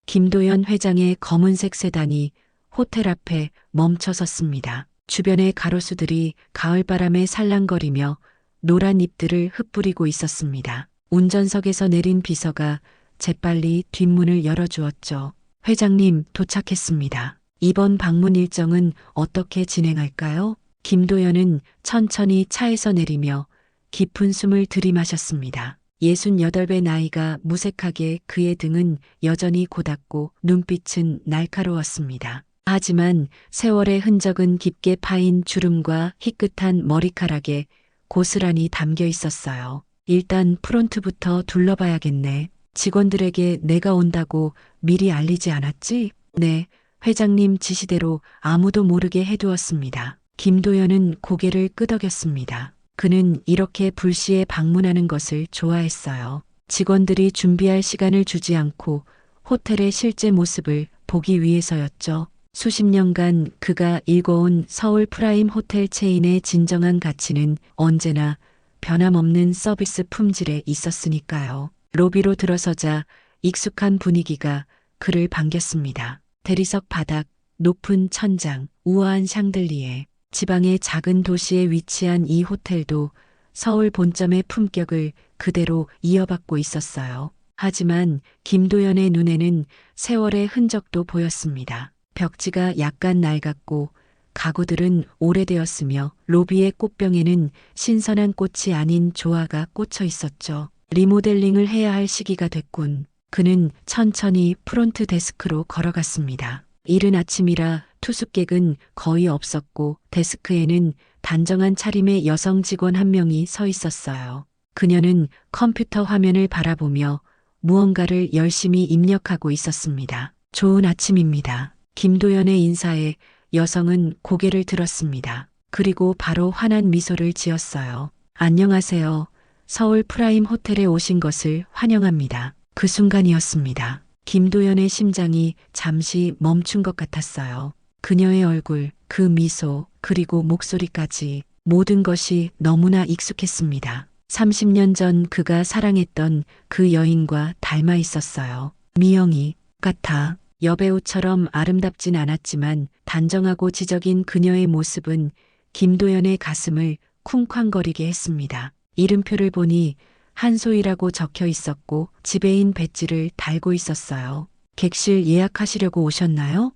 김도연 회장의 검은색 세단이 호텔 앞에 멈춰 섰습니다. 주변의 가로수들이 가을바람에 살랑거리며 노란 잎들을 흩뿌리고 있었습니다. 운전석에서 내린 비서가 재빨리 뒷문을 열어주었죠. 회장님 도착했습니다. 이번 방문 일정은 어떻게 진행할까요? 김도연은 천천히 차에서 내리며 깊은 숨을 들이마셨습니다. 68배 나이가 무색하게 그의 등은 여전히 고닫고 눈빛은 날카로웠습니다. 하지만 세월의 흔적은 깊게 파인 주름과 희끗한 머리카락에 고스란히 담겨 있었어요. 일단 프론트부터 둘러봐야겠네. 직원들에게 내가 온다고 미리 알리지 않았지? 네, 회장님 지시대로 아무도 모르게 해두었습니다. 김도연은 고개를 끄덕였습니다. 그는 이렇게 불시에 방문하는 것을 좋아했어요. 직원들이 준비할 시간을 주지 않고 호텔의 실제 모습을 보기 위해서였죠. 수십 년간 그가 일궈온 서울 프라임 호텔 체인의 진정한 가치는 언제나 변함없는 서비스 품질에 있었으니까요. 로비로 들어서자 익숙한 분위기가 그를 반겼습니다. 대리석 바닥, 높은 천장, 우아한 샹들리에, 지방의 작은 도시에 위치한 이 호텔도 서울 본점의 품격을 그대로 이어받고 있었어요. 하지만 김도연의 눈에는 세월의 흔적도 보였습니다. 벽지가 약간 낡았고 가구들은 오래되었으며 로비의 꽃병에는 신선한 꽃이 아닌 조화가 꽂혀 있었죠. 리모델링을 해야 할 시기가 됐군. 그는 천천히 프론트 데스크로 걸어갔습니다. 이른 아침이라 투숙객은 거의 없었고 데스크에는 단정한 차림의 여성 직원 한 명이 서 있었어요. 그녀는 컴퓨터 화면을 바라보며 무언가를 열심히 입력하고 있었습니다. 좋은 아침입니다. 김도연의 인사에 여성은 고개를 들었습니다. 그리고 바로 환한 미소를 지었어요. 안녕하세요. 서울 프라임 호텔에 오신 것을 환영합니다. 그 순간이었습니다. 김도연의 심장이 잠시 멈춘 것 같았어요. 그녀의 얼굴, 그 미소, 그리고 목소리까지 모든 것이 너무나 익숙했습니다. 30년 전 그가 사랑했던 그 여인과 닮아 있었어요. 미영이 같아. 여배우처럼 아름답진 않았지만 단정하고 지적인 그녀의 모습은 김도연의 가슴을 쿵쾅거리게 했습니다. 이름표를 보니 한소희라고 적혀 있었고 지배인 배지를 달고 있었어요. 객실 예약하시려고 오셨나요?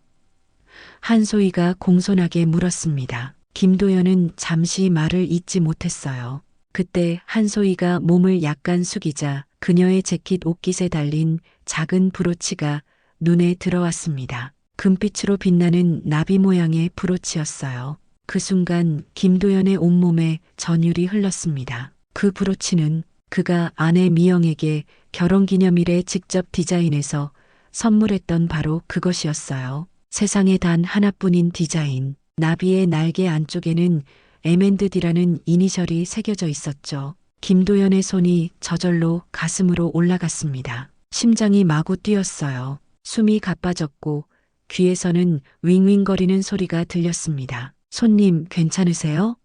한소희가 공손하게 물었습니다. 김도연은 잠시 말을 잇지 못했어요. 그때 한소희가 몸을 약간 숙이자 그녀의 재킷 옷깃에 달린 작은 브로치가 눈에 들어왔습니다. 금빛으로 빛나는 나비 모양의 브로치였어요. 그 순간 김도연의 온몸에 전율이 흘렀습니다. 그 브로치는 그가 아내 미영에게 결혼기념일에 직접 디자인해서 선물했던 바로 그것이었어요. 세상에 단 하나뿐인 디자인. 나비의 날개 안쪽에는 M&D라는 이니셜이 새겨져 있었죠. 김도연의 손이 저절로 가슴으로 올라갔습니다. 심장이 마구 뛰었어요. 숨이 가빠졌고 귀에서는 윙윙거리는 소리가 들렸습니다. 손님 괜찮으세요?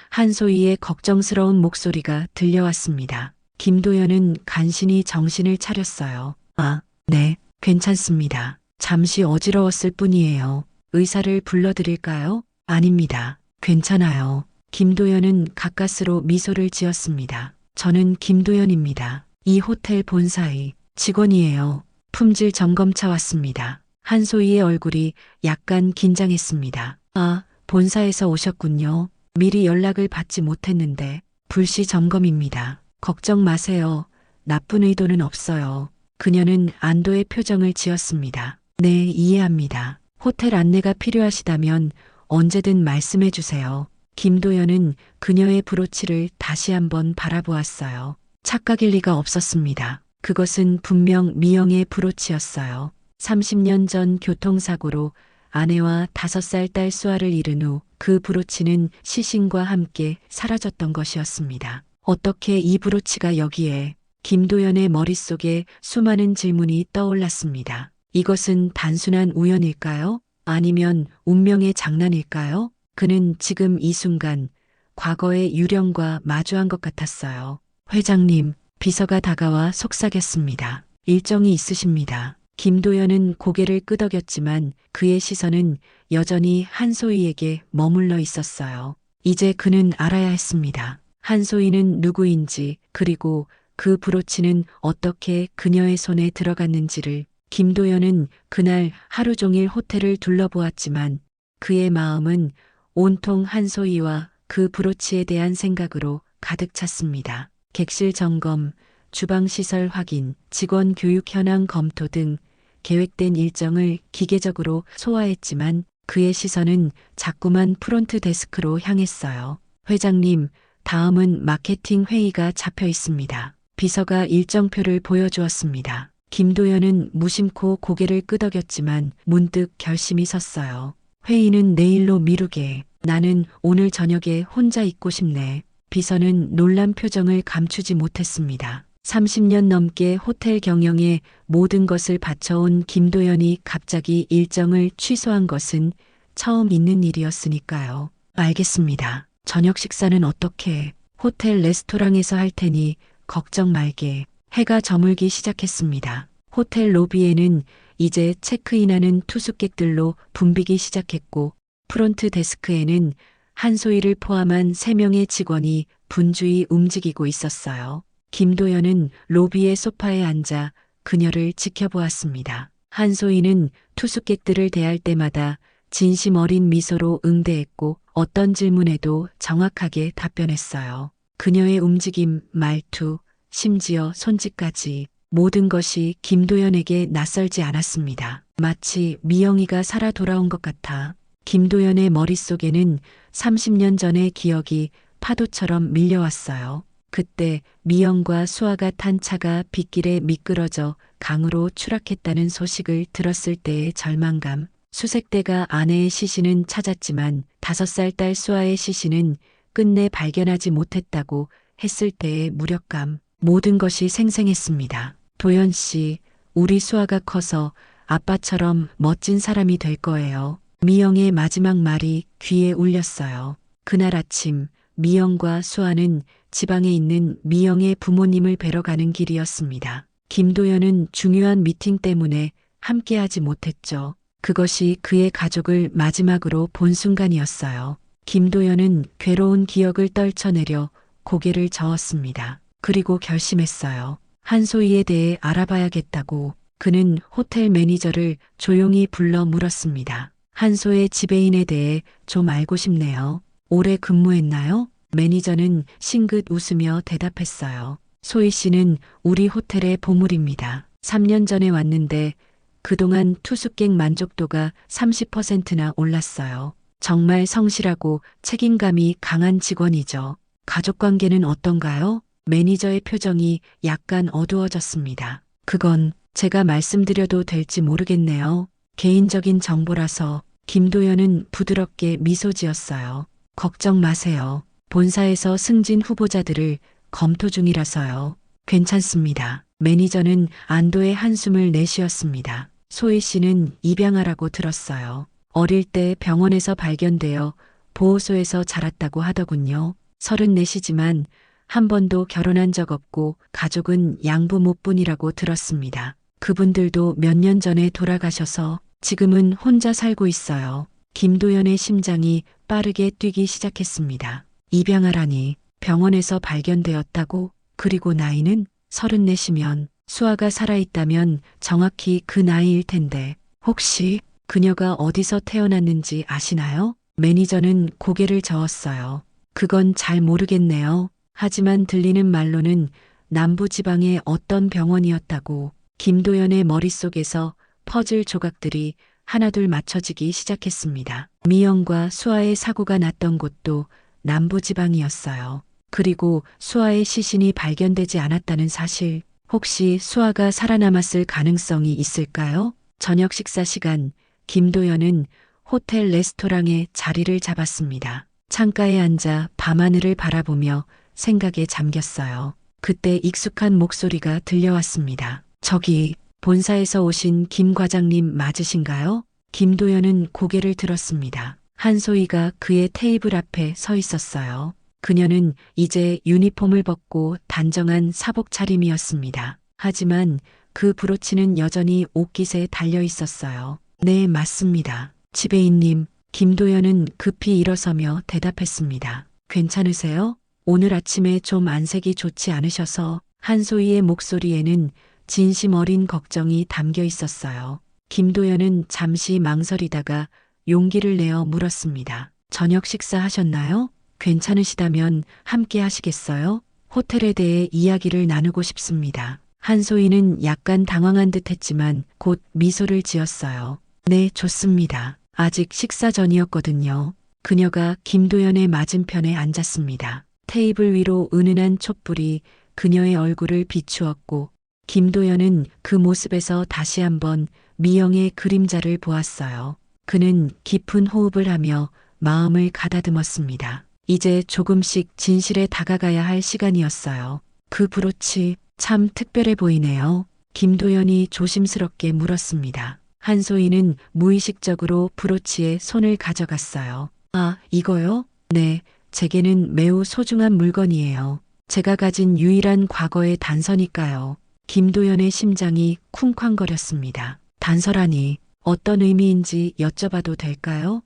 한소희의 걱정스러운 목소리가 들려왔습니다. 김도연은 간신히 정신을 차렸어요. 아, 네, 괜찮습니다. 잠시 어지러웠을 뿐이에요. 의사를 불러드릴까요? 아닙니다. 괜찮아요. 김도연은 가까스로 미소를 지었습니다. 저는 김도연입니다. 이 호텔 본사의 직원이에요. 품질 점검차 왔습니다. 한소희의 얼굴이 약간 긴장했습니다. 아, 본사에서 오셨군요. 미리 연락을 받지 못했는데 불시 점검입니다. 걱정 마세요. 나쁜 의도는 없어요. 그녀는 안도의 표정을 지었습니다. 네, 이해합니다. 호텔 안내가 필요하시다면 언제든 말씀해 주세요. 김도연은 그녀의 브로치를 다시 한번 바라보았어요. 착각일 리가 없었습니다. 그것은 분명 미영의 브로치였어요. 30년 전 교통사고로 아내와 5살 딸 수아를 잃은 후 그 브로치는 시신과 함께 사라졌던 것이었습니다. 어떻게 이 브로치가 여기에? 김도연의 머릿속에 수많은 질문이 떠올랐습니다. 이것은 단순한 우연일까요? 아니면 운명의 장난일까요? 그는 지금 이 순간 과거의 유령과 마주한 것 같았어요. 회장님, 비서가 다가와 속삭였습니다. 일정이 있으십니다. 김도연은 고개를 끄덕였지만 그의 시선은 여전히 한소희에게 머물러 있었어요. 이제 그는 알아야 했습니다. 한소희는 누구인지, 그리고 그 브로치는 어떻게 그녀의 손에 들어갔는지를. 김도연은 그날 하루 종일 호텔을 둘러보았지만 그의 마음은 온통 한소희와 그 브로치에 대한 생각으로 가득 찼습니다. 객실 점검, 주방 시설 확인, 직원 교육 현황 검토 등 계획된 일정을 기계적으로 소화했지만 그의 시선은 자꾸만 프론트 데스크로 향했어요. 회장님, 다음은 마케팅 회의가 잡혀 있습니다. 비서가 일정표를 보여주었습니다. 김도연은 무심코 고개를 끄덕였지만 문득 결심이 섰어요. 회의는 내일로 미루게. 나는 오늘 저녁에 혼자 있고 싶네. 비서는 놀란 표정을 감추지 못했습니다. 30년 넘게 호텔 경영에 모든 것을 바쳐온 김도연이 갑자기 일정을 취소한 것은 처음 있는 일이었으니까요. 알겠습니다. 저녁 식사는 어떻게? 호텔 레스토랑에서 할 테니 걱정 말게. 해가 저물기 시작했습니다. 호텔 로비에는 이제 체크인하는 투숙객들로 붐비기 시작했고 프론트 데스크에는 한소희를 포함한 3명의 직원이 분주히 움직이고 있었어요. 김도연은 로비의 소파에 앉아 그녀를 지켜보았습니다. 한소희는 투숙객들을 대할 때마다 진심 어린 미소로 응대했고 어떤 질문에도 정확하게 답변했어요. 그녀의 움직임, 말투, 심지어 손짓까지 모든 것이 김도연에게 낯설지 않았습니다. 마치 미영이가 살아 돌아온 것 같아. 김도연의 머릿속에는 30년 전의 기억이 파도처럼 밀려왔어요. 그때 미영과 수아가 탄 차가 빗길에 미끄러져 강으로 추락했다는 소식을 들었을 때의 절망감. 수색대가 아내의 시신은 찾았지만 5살 딸 수아의 시신은 끝내 발견하지 못했다고 했을 때의 무력감. 모든 것이 생생했습니다. 도연 씨, 우리 수아가 커서 아빠처럼 멋진 사람이 될 거예요. 미영의 마지막 말이 귀에 울렸어요. 그날 아침 미영과 수아는 지방에 있는 미영의 부모님을 뵈러 가는 길이었습니다. 김도연은 중요한 미팅 때문에 함께하지 못했죠. 그것이 그의 가족을 마지막으로 본 순간이었어요. 김도연은 괴로운 기억을 떨쳐내려 고개를 저었습니다. 그리고 결심했어요. 한소희에 대해 알아봐야겠다고. 그는 호텔 매니저를 조용히 불러 물었습니다. 한소의 지배인에 대해 좀 알고 싶네요. 오래 근무했나요? 매니저는 싱긋 웃으며 대답했어요. 소희 씨는 우리 호텔의 보물입니다. 3년 전에 왔는데 그동안 투숙객 만족도가 30%나 올랐어요. 정말 성실하고 책임감이 강한 직원이죠. 가족관계는 어떤가요? 매니저의 표정이 약간 어두워졌습니다. 그건 제가 말씀드려도 될지 모르겠네요. 개인적인 정보라서. 김도연은 부드럽게 미소 지었어요. 걱정 마세요. 본사에서 승진 후보자들을 검토 중이라서요. 괜찮습니다. 매니저는 안도의 한숨을 내쉬었습니다. 소희 씨는 입양아라고 들었어요. 어릴 때 병원에서 발견되어 보호소에서 자랐다고 하더군요. 34이지만 한 번도 결혼한 적 없고 가족은 양부모뿐이라고 들었습니다. 그분들도 몇 년 전에 돌아가셔서 지금은 혼자 살고 있어요. 김도연의 심장이 빠르게 뛰기 시작했습니다. 입양아라니 병원에서 발견되었다고? 그리고 나이는 34이면 수아가 살아있다면 정확히 그 나이일 텐데 혹시 그녀가 어디서 태어났는지 아시나요? 매니저는 고개를 저었어요. 그건 잘 모르겠네요. 하지만 들리는 말로는 남부지방의 어떤 병원이었다고. 김도연의 머릿속에서 퍼즐 조각들이 하나둘 맞춰지기 시작했습니다. 미영과 수아의 사고가 났던 곳도 남부지방이었어요. 그리고 수아의 시신이 발견되지 않았다는 사실. 혹시 수아가 살아남았을 가능성이 있을까요? 저녁 식사 시간, 김도연은 호텔 레스토랑에 자리를 잡았습니다. 창가에 앉아 밤하늘을 바라보며 생각에 잠겼어요. 그때 익숙한 목소리가 들려왔습니다. 저기 본사에서 오신 김 과장님 맞으신가요? 김도연은 고개를 들었습니다. 한소희가 그의 테이블 앞에 서 있었어요. 그녀는 이제 유니폼을 벗고 단정한 사복 차림이었습니다. 하지만 그 브로치는 여전히 옷깃에 달려 있었어요. 네, 맞습니다. 지배인님, 김도연은 급히 일어서며 대답했습니다. 괜찮으세요? 오늘 아침에 좀 안색이 좋지 않으셔서. 한소희의 목소리에는 진심 어린 걱정이 담겨 있었어요. 김도연은 잠시 망설이다가 용기를 내어 물었습니다. 저녁 식사하셨나요? 괜찮으시다면 함께 하시겠어요? 호텔에 대해 이야기를 나누고 싶습니다. 한소희는 약간 당황한 듯 했지만 곧 미소를 지었어요. 네, 좋습니다. 아직 식사 전이었거든요. 그녀가 김도연의 맞은편에 앉았습니다. 테이블 위로 은은한 촛불이 그녀의 얼굴을 비추었고 김도연은 그 모습에서 다시 한번 미영의 그림자를 보았어요. 그는 깊은 호흡을 하며 마음을 가다듬었습니다. 이제 조금씩 진실에 다가가야 할 시간이었어요. 그 브로치 참 특별해 보이네요. 김도연이 조심스럽게 물었습니다. 한소희는 무의식적으로 브로치에 손을 가져갔어요. 아, 이거요? 네, 제게는 매우 소중한 물건이에요. 제가 가진 유일한 과거의 단서니까요. 김도연의 심장이 쿵쾅거렸습니다. 단서라니 어떤 의미인지 여쭤봐도 될까요?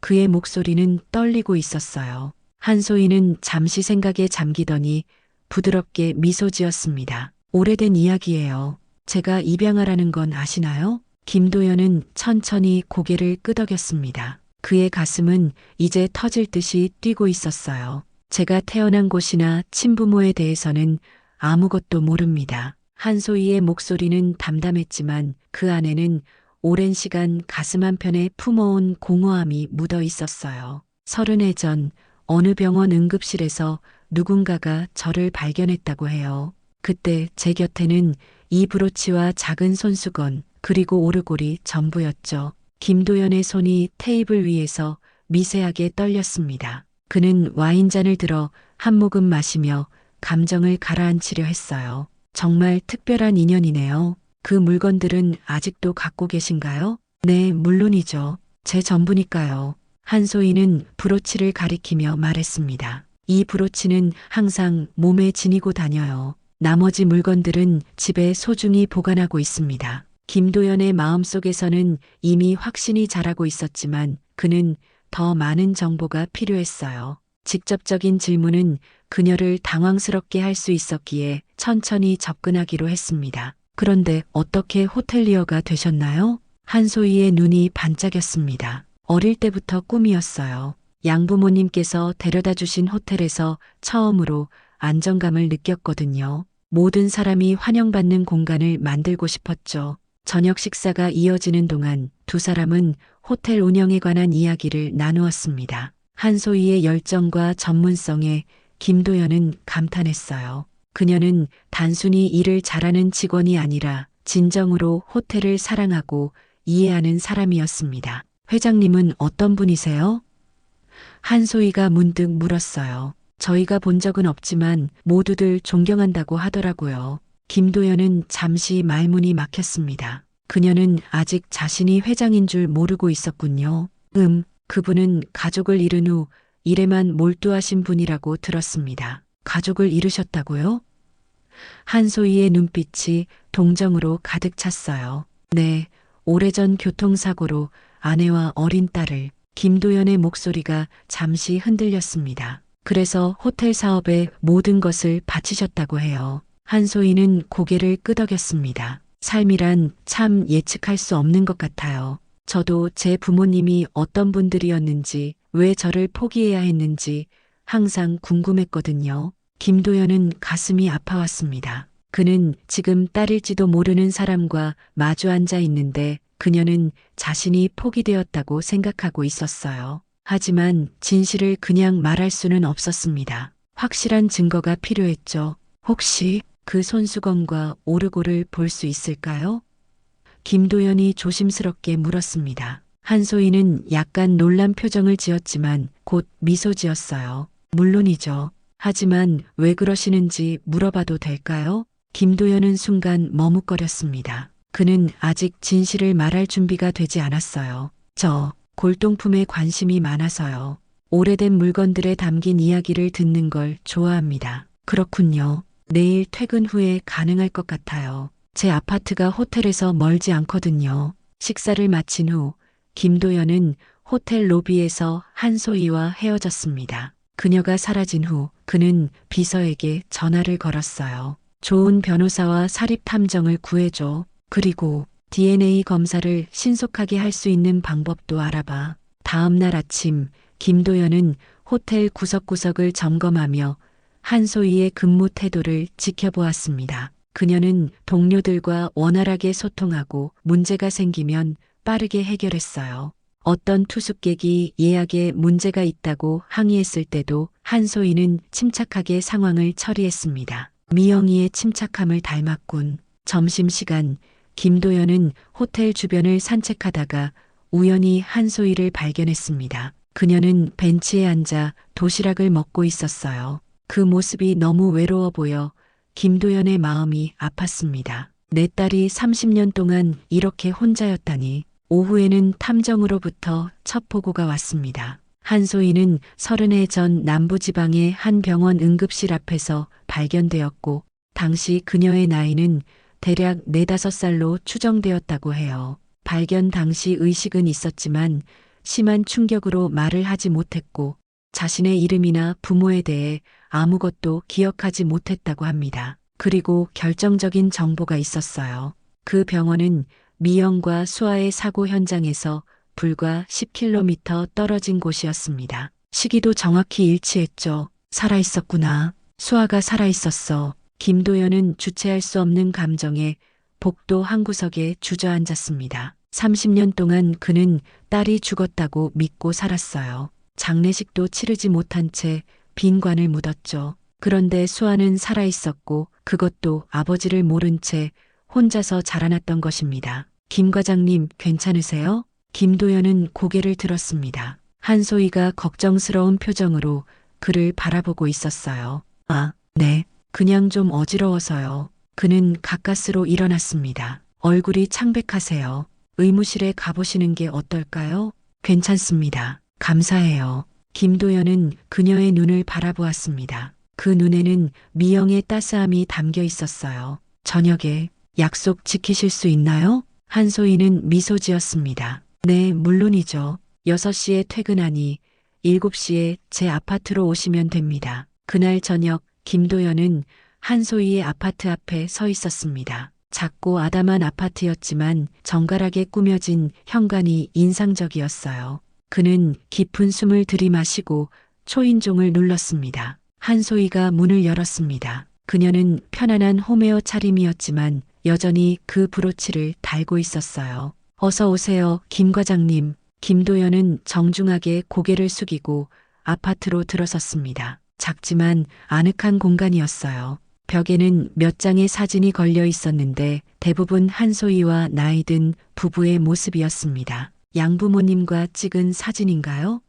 그의 목소리는 떨리고 있었어요. 한소희는 잠시 생각에 잠기더니 부드럽게 미소 지었습니다. 오래된 이야기예요. 제가 입양하라는 건 아시나요? 김도연은 천천히 고개를 끄덕였습니다. 그의 가슴은 이제 터질 듯이 뛰고 있었어요. 제가 태어난 곳이나 친부모에 대해서는 아무것도 모릅니다. 한소희의 목소리는 담담했지만 그 안에는 오랜 시간 가슴 한편에 품어온 공허함이 묻어 있었어요. 30해 전 어느 병원 응급실에서 누군가가 저를 발견했다고 해요. 그때 제 곁에는 이 브로치와 작은 손수건 그리고 오르골이 전부였죠. 김도연의 손이 테이블 위에서 미세하게 떨렸습니다. 그는 와인잔을 들어 한 모금 마시며 감정을 가라앉히려 했어요. 정말 특별한 인연이네요. 그 물건들은 아직도 갖고 계신가요? 네, 물론이죠. 제 전부니까요. 한소희는 브로치를 가리키며 말했습니다. 이 브로치는 항상 몸에 지니고 다녀요. 나머지 물건들은 집에 소중히 보관하고 있습니다. 김도연의 마음속에서는 이미 확신이 자라고 있었지만 그는 더 많은 정보가 필요했어요. 직접적인 질문은 그녀를 당황스럽게 할 수 있었기에 천천히 접근하기로 했습니다. 그런데 어떻게 호텔리어가 되셨나요? 한소희의 눈이 반짝였습니다. 어릴 때부터 꿈이었어요. 양부모님께서 데려다 주신 호텔에서 처음으로 안정감을 느꼈거든요. 모든 사람이 환영받는 공간을 만들고 싶었죠. 저녁 식사가 이어지는 동안 두 사람은 호텔 운영에 관한 이야기를 나누었습니다. 한소희의 열정과 전문성에 김도연은 감탄했어요. 그녀는 단순히 일을 잘하는 직원이 아니라 진정으로 호텔을 사랑하고 이해하는 사람이었습니다. 회장님은 어떤 분이세요? 한소희가 문득 물었어요. 저희가 본 적은 없지만 모두들 존경한다고 하더라고요. 김도연은 잠시 말문이 막혔습니다. 그녀는 아직 자신이 회장인 줄 모르고 있었군요. 그분은 가족을 잃은 후 일에만 몰두하신 분이라고 들었습니다. 가족을 잃으셨다고요? 한소희의 눈빛이 동정으로 가득 찼어요. 네, 오래전 교통사고로 아내와 어린 딸을. 김도연의 목소리가 잠시 흔들렸습니다. 그래서 호텔 사업에 모든 것을 바치셨다고 해요. 한소희는 고개를 끄덕였습니다. 삶이란 참 예측할 수 없는 것 같아요. 저도 제 부모님이 어떤 분들이었는지, 왜 저를 포기해야 했는지 항상 궁금했거든요. 김도연은 가슴이 아파왔습니다. 그는 지금 딸일지도 모르는 사람과 마주 앉아 있는데 그녀는 자신이 포기되었다고 생각하고 있었어요. 하지만 진실을 그냥 말할 수는 없었습니다. 확실한 증거가 필요했죠. 혹시 그 손수건과 오르골을 볼 수 있을까요? 김도연이 조심스럽게 물었습니다. 한소희는 약간 놀란 표정을 지었지만 곧 미소 지었어요. 물론이죠. 하지만 왜 그러시는지 물어봐도 될까요? 김도연은 순간 머뭇거렸습니다. 그는 아직 진실을 말할 준비가 되지 않았어요. 저 골동품에 관심이 많아서요. 오래된 물건들에 담긴 이야기를 듣는 걸 좋아합니다. 그렇군요. 내일 퇴근 후에 가능할 것 같아요. 제 아파트가 호텔에서 멀지 않거든요. 식사를 마친 후 김도연은 호텔 로비에서 한소희와 헤어졌습니다. 그녀가 사라진 후 그는 비서에게 전화를 걸었어요. 좋은 변호사와 사립 탐정을 구해줘. 그리고 DNA 검사를 신속하게 할 수 있는 방법도 알아봐. 다음 날 아침 김도연은 호텔 구석구석을 점검하며 한소희의 근무 태도를 지켜보았습니다. 그녀는 동료들과 원활하게 소통하고 문제가 생기면 빠르게 해결했어요. 어떤 투숙객이 예약에 문제가 있다고 항의했을 때도 한소희는 침착하게 상황을 처리했습니다. 미영이의 침착함을 닮았군. 점심시간 김도연은 호텔 주변을 산책하다가 우연히 한소희를 발견했습니다. 그녀는 벤치에 앉아 도시락을 먹고 있었어요. 그 모습이 너무 외로워 보여 김도연의 마음이 아팠습니다. 내 딸이 30년 동안 이렇게 혼자였다니. 오후에는 탐정으로부터 첫 보고가 왔습니다. 한소희는 30해 전 남부지방의 한 병원 응급실 앞에서 발견되었고 당시 그녀의 나이는 대략 4, 5살로 추정되었다고 해요. 발견 당시 의식은 있었지만 심한 충격으로 말을 하지 못했고 자신의 이름이나 부모에 대해 아무것도 기억하지 못했다고 합니다. 그리고 결정적인 정보가 있었어요. 그 병원은 미영과 수아의 사고 현장에서 불과 10km 떨어진 곳이었습니다. 시기도 정확히 일치했죠. 살아있었구나. 수아가 살아있었어. 김도연은 주체할 수 없는 감정에 복도 한 구석에 주저앉았습니다. 30년 동안 그는 딸이 죽었다고 믿고 살았어요. 장례식도 치르지 못한 채 빈관을 묻었죠. 그런데 수아는 살아있었고 그것도 아버지를 모른 채 혼자서 자라났던 것입니다. 김 과장님 괜찮으세요? 김도연은 고개를 들었습니다. 한소희가 걱정스러운 표정으로 그를 바라보고 있었어요. 아, 네. 그냥 좀 어지러워서요. 그는 가까스로 일어났습니다. 얼굴이 창백하세요. 의무실에 가보시는 게 어떨까요? 괜찮습니다. 감사해요. 김도연은 그녀의 눈을 바라보았습니다. 그 눈에는 미영의 따스함이 담겨 있었어요. 저녁에 약속 지키실 수 있나요? 한소희는 미소 지었습니다. 네, 물론이죠. 6시에 퇴근하니 7시에 제 아파트로 오시면 됩니다. 그날 저녁 김도연은 한소희의 아파트 앞에 서 있었습니다. 작고 아담한 아파트였지만 정갈하게 꾸며진 현관이 인상적이었어요. 그는 깊은 숨을 들이마시고 초인종을 눌렀습니다. 한소희가 문을 열었습니다. 그녀는 편안한 홈웨어 차림이었지만 여전히 그 브로치를 달고 있었어요. 어서 오세요, 김 과장님. 김도연은 정중하게 고개를 숙이고 아파트로 들어섰습니다. 작지만 아늑한 공간이었어요. 벽에는 몇 장의 사진이 걸려 있었는데 대부분 한소희와 나이든 부부의 모습이었습니다. 양부모님과 찍은 사진인가요?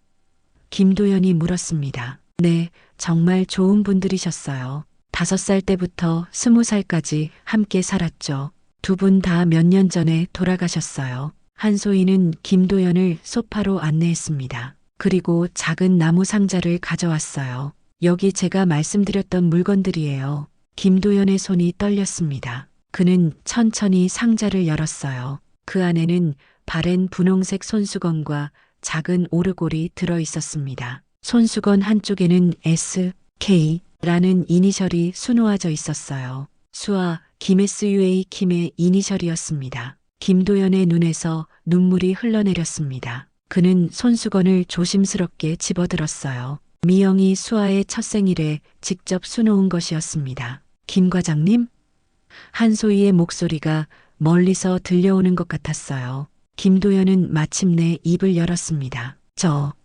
김도연이 물었습니다. 네, 정말 좋은 분들이셨어요. 5살 때부터 20살까지 함께 살았죠. 두 분 다 몇 년 전에 돌아가셨어요. 한소희는 김도연을 소파로 안내했습니다. 그리고 작은 나무 상자를 가져왔어요. 여기 제가 말씀드렸던 물건들이에요. 김도연의 손이 떨렸습니다. 그는 천천히 상자를 열었어요. 그 안에는 바랜 분홍색 손수건과 작은 오르골이 들어 있었습니다. 손수건 한쪽에는 SK라는 이니셜이 수놓아져 있었어요. 수아 김SUA 김의 이니셜이었습니다. 김도연의 눈에서 눈물이 흘러내렸습니다. 그는 손수건을 조심스럽게 집어들었어요. 미영이 수아의 첫 생일에 직접 수놓은 것이었습니다. 김 과장님? 한소희의 목소리가 멀리서 들려오는 것 같았어요. 김도연은 마침내 입을 열었습니다.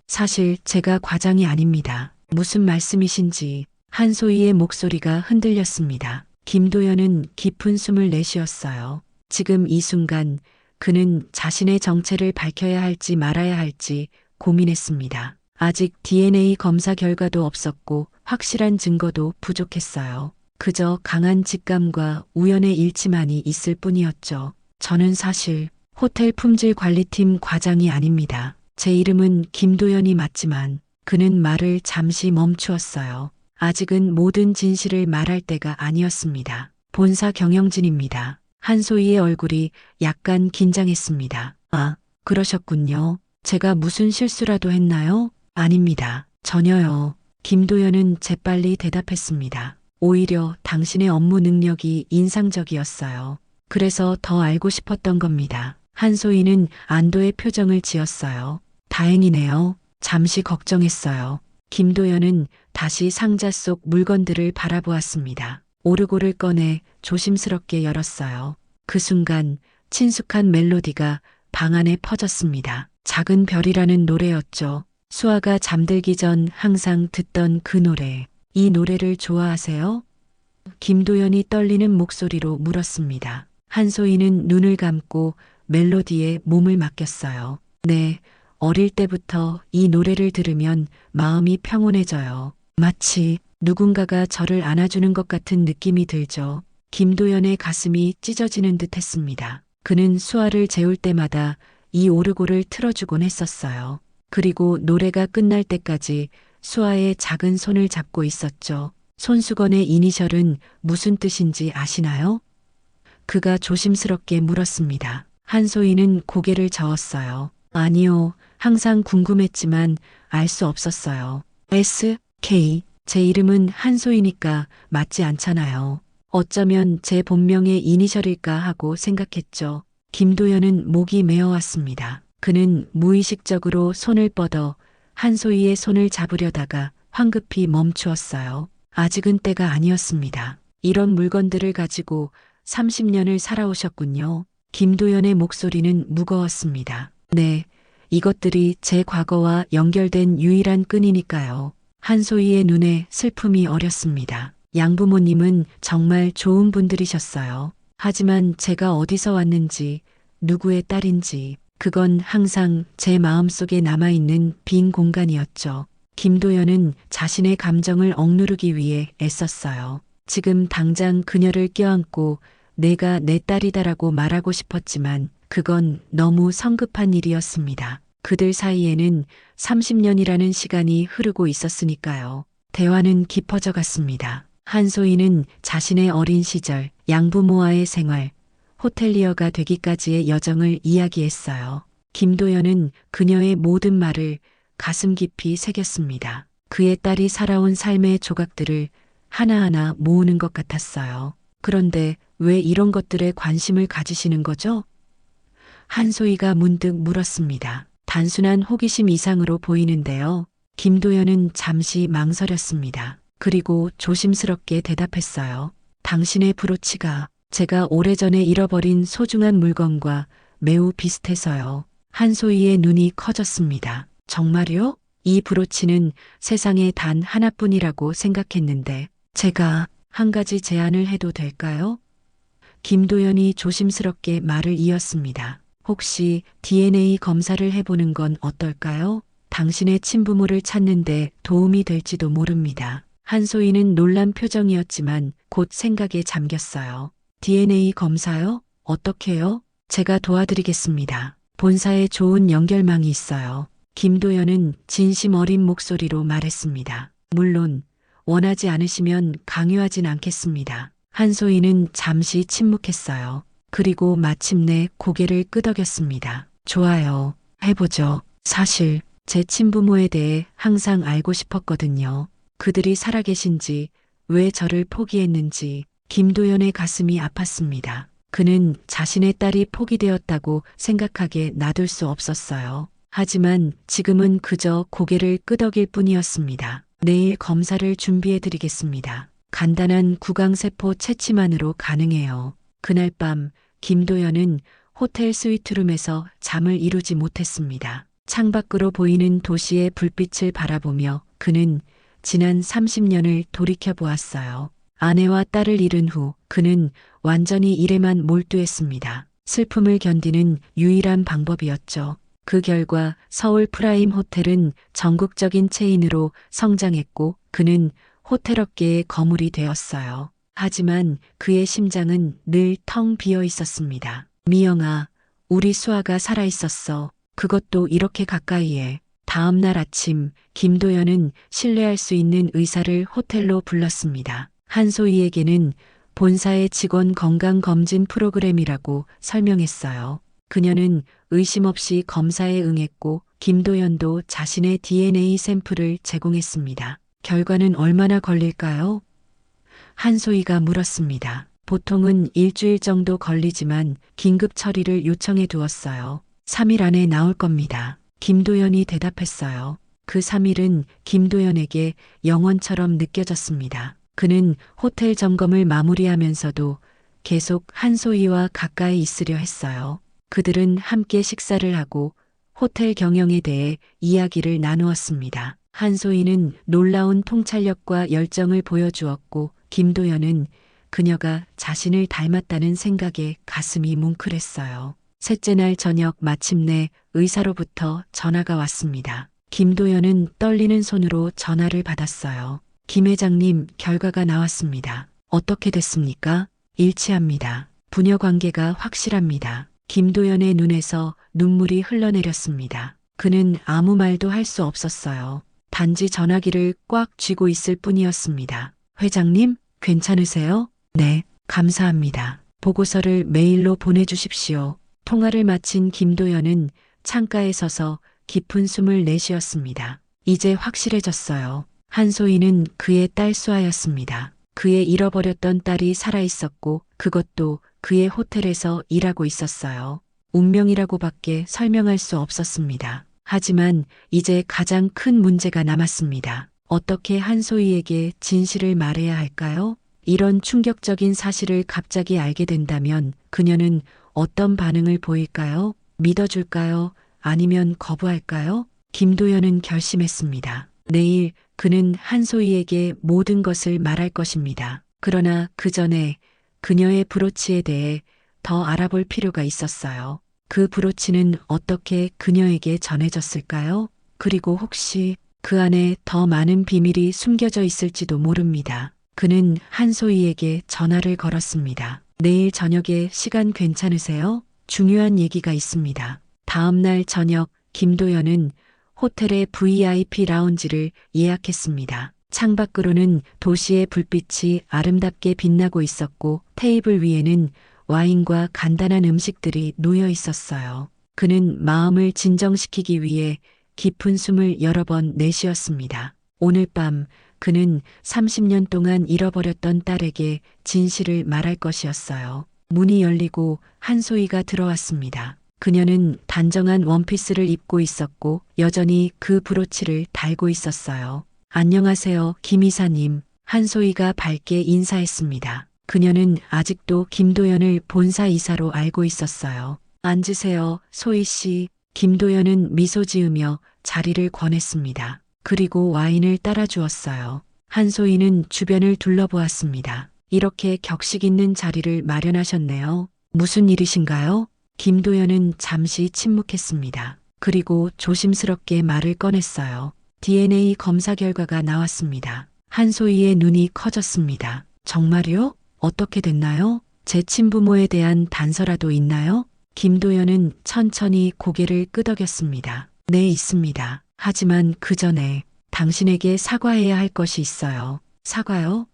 사실 제가 과장이 아닙니다. 무슨 말씀이신지. 한소희의 목소리가 흔들렸습니다. 김도연은 깊은 숨을 내쉬었어요. 지금 이 순간 그는 자신의 정체를 밝혀야 할지 말아야 할지 고민했습니다. 아직 DNA 검사 결과도 없었고 확실한 증거도 부족했어요. 그저 강한 직감과 우연의 일치만이 있을 뿐이었죠. 저는 사실 호텔 품질 관리팀 과장이 아닙니다. 제 이름은 김도연이 맞지만 그는 말을 잠시 멈추었어요. 아직은 모든 진실을 말할 때가 아니었습니다. 본사 경영진입니다. 한소희의 얼굴이 약간 긴장했습니다. 아, 그러셨군요. 제가 무슨 실수라도 했나요? 아닙니다. 전혀요. 김도연은 재빨리 대답했습니다. 오히려 당신의 업무 능력이 인상적이었어요. 그래서 더 알고 싶었던 겁니다. 한소희는 안도의 표정을 지었어요. 다행이네요. 잠시 걱정했어요. 김도연은 다시 상자 속 물건들을 바라보았습니다. 오르골을 꺼내 조심스럽게 열었어요. 그 순간 친숙한 멜로디가 방 안에 퍼졌습니다. 작은 별이라는 노래였죠. 수아가 잠들기 전 항상 듣던 그 노래. 이 노래를 좋아하세요? 김도연이 떨리는 목소리로 물었습니다. 한소희는 눈을 감고 멜로디에 몸을 맡겼어요. 네, 어릴 때부터 이 노래를 들으면 마음이 평온해져요. 마치 누군가가 저를 안아주는 것 같은 느낌이 들죠. 김도연의 가슴이 찢어지는 듯 했습니다. 그는 수아를 재울 때마다 이 오르골을 틀어주곤 했었어요. 그리고 노래가 끝날 때까지 수아의 작은 손을 잡고 있었죠. 손수건의 이니셜은 무슨 뜻인지 아시나요? 그가 조심스럽게 물었습니다. 한소희는 고개를 저었어요. 아니요, 항상 궁금했지만 알 수 없었어요. SK, 제 이름은 한소희니까 맞지 않잖아요. 어쩌면 제 본명의 이니셜일까 하고 생각했죠. 김도연은 목이 메어왔습니다. 그는 무의식적으로 손을 뻗어 한소희의 손을 잡으려다가 황급히 멈추었어요. 아직은 때가 아니었습니다. 이런 물건들을 가지고 30년을 살아오셨군요. 김도연의 목소리는 무거웠습니다. 네, 이것들이 제 과거와 연결된 유일한 끈이니까요. 한소희의 눈에 슬픔이 어렸습니다. 양부모님은 정말 좋은 분들이셨어요. 하지만 제가 어디서 왔는지, 누구의 딸인지, 그건 항상 제 마음속에 남아있는 빈 공간이었죠. 김도연은 자신의 감정을 억누르기 위해 애썼어요. 지금 당장 그녀를 껴안고 내가 내 딸이다라고 말하고 싶었지만 그건 너무 성급한 일이었습니다. 그들 사이에는 30년이라는 시간이 흐르고 있었으니까요. 대화는 깊어져 갔습니다. 한소희는 자신의 어린 시절, 양부모와의 생활, 호텔리어가 되기까지의 여정을 이야기했어요. 김도연은 그녀의 모든 말을 가슴 깊이 새겼습니다. 그의 딸이 살아온 삶의 조각들을 하나하나 모으는 것 같았어요. 그런데 왜 이런 것들에 관심을 가지시는 거죠? 한소희가 문득 물었습니다. 단순한 호기심 이상으로 보이는데요. 김도연은 잠시 망설였습니다. 그리고 조심스럽게 대답했어요. 당신의 브로치가 제가 오래전에 잃어버린 소중한 물건과 매우 비슷해서요. 한소희의 눈이 커졌습니다. 정말요? 이 브로치는 세상에 단 하나뿐이라고 생각했는데 제가 한 가지 제안을 해도 될까요? 김도연이 조심스럽게 말을 이었습니다. 혹시 DNA 검사를 해보는 건 어떨까요? 당신의 친부모를 찾는데 도움이 될지도 모릅니다. 한소희는 놀란 표정이었지만 곧 생각에 잠겼어요. DNA 검사요? 어떻게요? 제가 도와드리겠습니다. 본사에 좋은 연결망이 있어요. 김도연은 진심 어린 목소리로 말했습니다. 물론 원하지 않으시면 강요하진 않겠습니다. 한소희는 잠시 침묵했어요. 그리고 마침내 고개를 끄덕였습니다. 좋아요. 해보죠. 사실 제 친부모에 대해 항상 알고 싶었거든요. 그들이 살아계신지, 왜 저를 포기했는지. 김도연의 가슴이 아팠습니다. 그는 자신의 딸이 포기되었다고 생각하게 놔둘 수 없었어요. 하지만 지금은 그저 고개를 끄덕일 뿐이었습니다. 내일 검사를 준비해 드리겠습니다. 간단한 구강세포 채취만으로 가능해요. 그날 밤 김도연은 호텔 스위트룸에서 잠을 이루지 못했습니다. 창밖으로 보이는 도시의 불빛을 바라보며 그는 지난 30년을 돌이켜 보았어요. 아내와 딸을 잃은 후 그는 완전히 일에만 몰두했습니다. 슬픔을 견디는 유일한 방법이었죠. 그 결과 서울 프라임 호텔은 전국적인 체인으로 성장했고 그는 호텔업계의 거물이 되었어요. 하지만 그의 심장은 늘 텅 비어 있었습니다. 미영아, 우리 수아가 살아있었어. 그것도 이렇게 가까이에. 다음 날 아침 김도연은 신뢰할 수 있는 의사를 호텔로 불렀습니다. 한소희에게는 본사의 직원 건강검진 프로그램이라고 설명했어요. 그녀는 의심 없이 검사에 응했고 김도연도 자신의 DNA 샘플을 제공했습니다. 결과는 얼마나 걸릴까요? 한소희가 물었습니다. 보통은 일주일 정도 걸리지만 긴급 처리를 요청해 두었어요. 3일 안에 나올 겁니다. 김도연이 대답했어요. 그 3일은 김도연에게 영원처럼 느껴졌습니다. 그는 호텔 점검을 마무리하면서도 계속 한소희와 가까이 있으려 했어요. 그들은 함께 식사를 하고 호텔 경영에 대해 이야기를 나누었습니다. 한소희는 놀라운 통찰력과 열정을 보여주었고 김도연은 그녀가 자신을 닮았다는 생각에 가슴이 뭉클했어요. 셋째 날 저녁 마침내 의사로부터 전화가 왔습니다. 김도연은 떨리는 손으로 전화를 받았어요. 김 회장님, 결과가 나왔습니다. 어떻게 됐습니까? 일치합니다. 부녀 관계가 확실합니다. 김도연의 눈에서 눈물이 흘러내렸습니다. 그는 아무 말도 할 수 없었어요. 단지 전화기를 꽉 쥐고 있을 뿐이었습니다. 회장님, 괜찮으세요? 네, 감사합니다. 보고서를 메일로 보내주십시오. 통화를 마친 김도연은 창가에 서서 깊은 숨을 내쉬었습니다. 이제 확실해졌어요. 한소희는 그의 딸 수아였습니다. 그의 잃어버렸던 딸이 살아있었고 그것도 그의 호텔에서 일하고 있었어요. 운명이라고밖에 설명할 수 없었습니다. 하지만 이제 가장 큰 문제가 남았습니다. 어떻게 한소희에게 진실을 말해야 할까요? 이런 충격적인 사실을 갑자기 알게 된다면 그녀는 어떤 반응을 보일까요? 믿어줄까요? 아니면 거부할까요? 김도연은 결심했습니다. 내일 그는 한소희에게 모든 것을 말할 것입니다. 그러나 그 전에 그녀의 브로치에 대해 더 알아볼 필요가 있었어요. 그 브로치는 어떻게 그녀에게 전해졌을까요? 그리고 혹시 그 안에 더 많은 비밀이 숨겨져 있을지도 모릅니다. 그는 한소희에게 전화를 걸었습니다. 내일 저녁에 시간 괜찮으세요? 중요한 얘기가 있습니다. 다음 날 저녁 김도연은 호텔의 VIP 라운지를 예약했습니다. 창밖으로는 도시의 불빛이 아름답게 빛나고 있었고 테이블 위에는 와인과 간단한 음식들이 놓여 있었어요. 그는 마음을 진정시키기 위해 깊은 숨을 여러 번 내쉬었습니다. 오늘 밤 그는 30년 동안 잃어버렸던 딸에게 진실을 말할 것이었어요. 문이 열리고 한소희가 들어왔습니다. 그녀는 단정한 원피스를 입고 있었고 여전히 그 브로치를 달고 있었어요. 안녕하세요, 김 이사님. 한소희가 밝게 인사했습니다. 그녀는 아직도 김도연을 본사 이사로 알고 있었어요. 앉으세요, 소희 씨. 김도연은 미소 지으며 자리를 권했습니다. 그리고 와인을 따라 주었어요. 한소희는 주변을 둘러보았습니다. 이렇게 격식 있는 자리를 마련하셨네요. 무슨 일이신가요? 김도연은 잠시 침묵했습니다. 그리고 조심스럽게 말을 꺼냈어요. DNA 검사 결과가 나왔습니다. 한소희의 눈이 커졌습니다. 정말요? 어떻게 됐나요? 제 친부모에 대한 단서라도 있나요? 김도연은 천천히 고개를 끄덕였습니다. 네, 있습니다. 하지만 그 전에 당신에게 사과해야 할 것이 있어요. 사과요?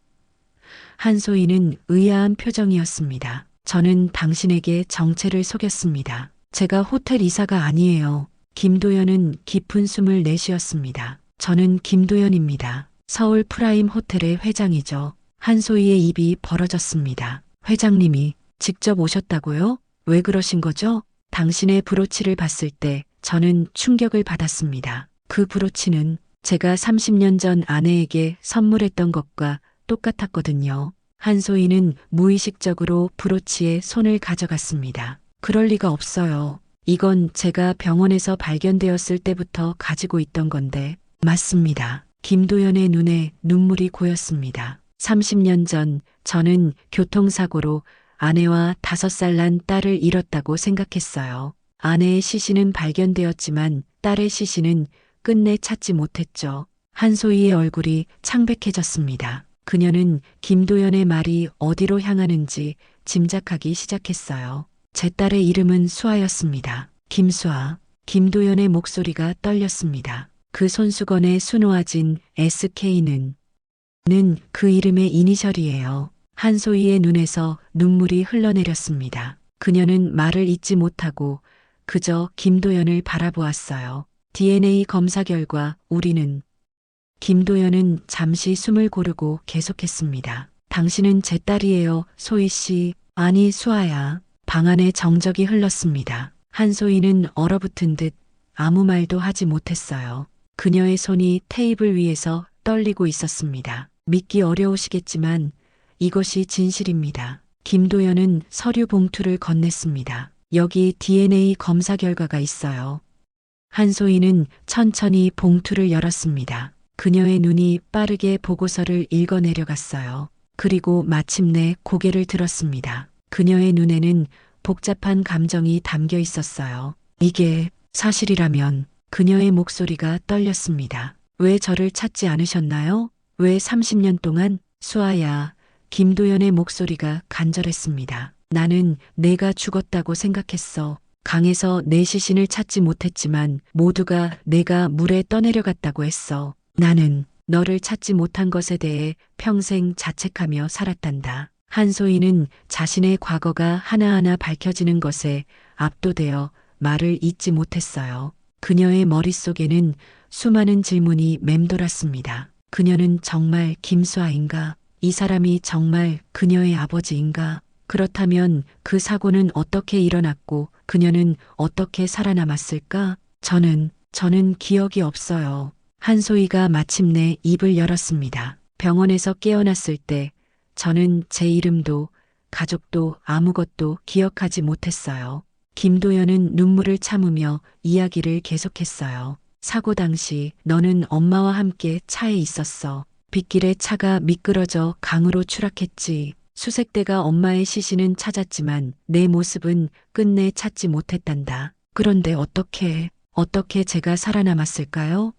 한소희는 의아한 표정이었습니다. 저는 당신에게 정체를 속였습니다. 제가 호텔 이사가 아니에요. 김도연은 깊은 숨을 내쉬었습니다. 저는 김도연입니다. 서울 프라임 호텔의 회장이죠. 한소희의 입이 벌어졌습니다. 회장님이 직접 오셨다고요? 왜 그러신 거죠? 당신의 브로치를 봤을 때 저는 충격을 받았습니다. 그 브로치는 제가 30년 전 아내에게 선물했던 것과 똑같았거든요. 한소희는 무의식적으로 브로치에 손을 가져갔습니다. 그럴 리가 없어요. 이건 제가 병원에서 발견되었을 때부터 가지고 있던 건데. 맞습니다. 김도연의 눈에 눈물이 고였습니다. 30년 전 저는 교통사고로 아내와 5살 난 딸을 잃었다고 생각했어요. 아내의 시신은 발견되었지만 딸의 시신은 끝내 찾지 못했죠. 한소희의 얼굴이 창백해졌습니다. 그녀는 김도연의 말이 어디로 향하는지 짐작하기 시작했어요. 제 딸의 이름은 수아였습니다. 김수아. 김도연의 목소리가 떨렸습니다. 그 손수건에 수놓아진 SK는 그 이름의 이니셜이에요. 한소희의 눈에서 눈물이 흘러내렸습니다. 그녀는 말을 잇지 못하고 그저 김도연을 바라보았어요. DNA 검사 결과 우리는 김도연은 잠시 숨을 고르고 계속했습니다. 당신은 제 딸이에요, 소희 씨. 아니, 수아야. 방 안에 정적이 흘렀습니다. 한소희는 얼어붙은 듯 아무 말도 하지 못했어요. 그녀의 손이 테이블 위에서 떨리고 있었습니다. 믿기 어려우시겠지만 이것이 진실입니다. 김도연은 서류 봉투를 건넸습니다. 여기 DNA 검사 결과가 있어요. 한소희는 천천히 봉투를 열었습니다. 그녀의 눈이 빠르게 보고서를 읽어 내려갔어요. 그리고 마침내 고개를 들었습니다. 그녀의 눈에는 복잡한 감정이 담겨 있었어요. 이게 사실이라면 그녀의 목소리가 떨렸습니다. 왜 저를 찾지 않으셨나요? 왜 30년 동안? 수아야, 김도연의 목소리가 간절했습니다. 나는 내가 죽었다고 생각했어. 강에서 내 시신을 찾지 못했지만 모두가 내가 물에 떠내려갔다고 했어. 나는 너를 찾지 못한 것에 대해 평생 자책하며 살았단다. 한소희는 자신의 과거가 하나하나 밝혀지는 것에 압도되어 말을 잇지 못했어요. 그녀의 머릿속에는 수많은 질문이 맴돌았습니다. 그녀는 정말 김수아인가? 이 사람이 정말 그녀의 아버지인가? 그렇다면 그 사고는 어떻게 일어났고 그녀는 어떻게 살아남았을까? 저는 기억이 없어요. 한소희가 마침내 입을 열었습니다. 병원에서 깨어났을 때 저는 제 이름도 가족도 아무것도 기억하지 못했어요. 김도연은 눈물을 참으며 이야기를 계속했어요. 사고 당시 너는 엄마와 함께 차에 있었어. 빗길에 차가 미끄러져 강으로 추락했지. 수색대가 엄마의 시신은 찾았지만 내 모습은 끝내 찾지 못했단다. 그런데 어떻게 제가 살아남았을까요?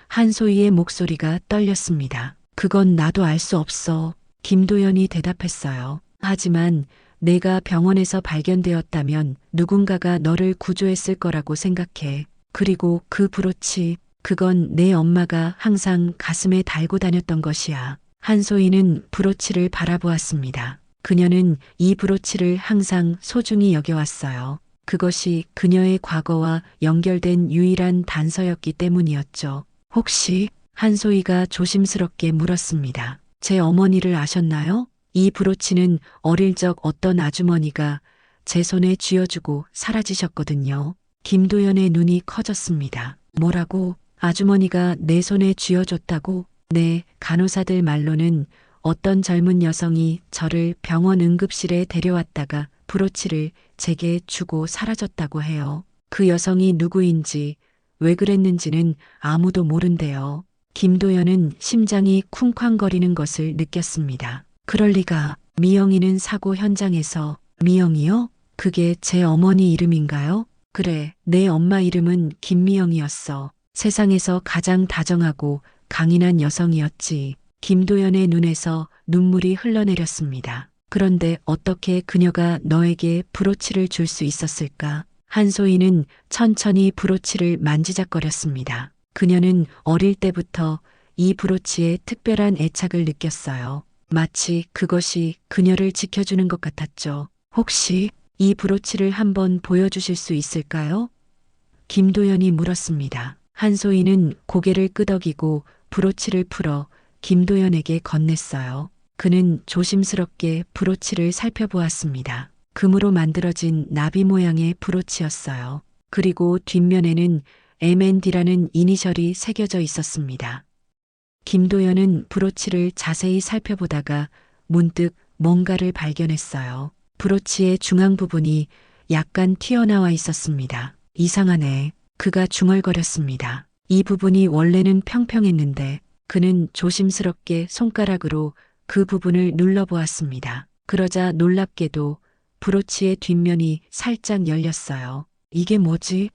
한소희의 목소리가 떨렸습니다. 그건 나도 알 수 없어. 김도연이 대답했어요. 하지만 내가 병원에서 발견되었다면 누군가가 너를 구조했을 거라고 생각해. 그리고 그 브로치, 그건 내 엄마가 항상 가슴에 달고 다녔던 것이야. 한소희는 브로치를 바라보았습니다. 그녀는 이 브로치를 항상 소중히 여겨왔어요. 그것이 그녀의 과거와 연결된 유일한 단서였기 때문이었죠. 혹시 한소희가 조심스럽게 물었습니다. 제 어머니를 아셨나요? 이 브로치는 어릴 적 어떤 아주머니가 제 손에 쥐어주고 사라지셨거든요. 김도연의 눈이 커졌습니다. 뭐라고? 아주머니가 내 손에 쥐어줬다고? 네, 간호사들 말로는 어떤 젊은 여성이 저를 병원 응급실에 데려왔다가 브로치를 제게 주고 사라졌다고 해요. 그 여성이 누구인지 왜 그랬는지는 아무도 모른대요. 김도연은 심장이 쿵쾅거리는 것을 느꼈습니다. 그럴 리가. 미영이는 사고 현장에서. 미영이요? 그게 제 어머니 이름인가요? 그래, 내 엄마 이름은 김미영이었어. 세상에서 가장 다정하고 강인한 여성이었지. 김도연의 눈에서 눈물이 흘러내렸습니다. 그런데 어떻게 그녀가 너에게 브로치를 줄 수 있었을까? 한소희는 천천히 브로치를 만지작거렸습니다. 그녀는 어릴 때부터 이 브로치에 특별한 애착을 느꼈어요. 마치 그것이 그녀를 지켜주는 것 같았죠. 혹시 이 브로치를 한번 보여주실 수 있을까요? 김도연이 물었습니다. 한소희는 고개를 끄덕이고 브로치를 풀어 김도연에게 건넸어요. 그는 조심스럽게 브로치를 살펴보았습니다. 금으로 만들어진 나비 모양의 브로치였어요. 그리고 뒷면에는 M&D라는 이니셜이 새겨져 있었습니다. 김도연은 브로치를 자세히 살펴보다가 문득 뭔가를 발견했어요. 브로치의 중앙 부분이 약간 튀어나와 있었습니다. 이상하네. 그가 중얼거렸습니다. 이 부분이 원래는 평평했는데 그는 조심스럽게 손가락으로 그 부분을 눌러보았습니다. 그러자 놀랍게도 브로치의 뒷면이 살짝 열렸어요. 이게 뭐지?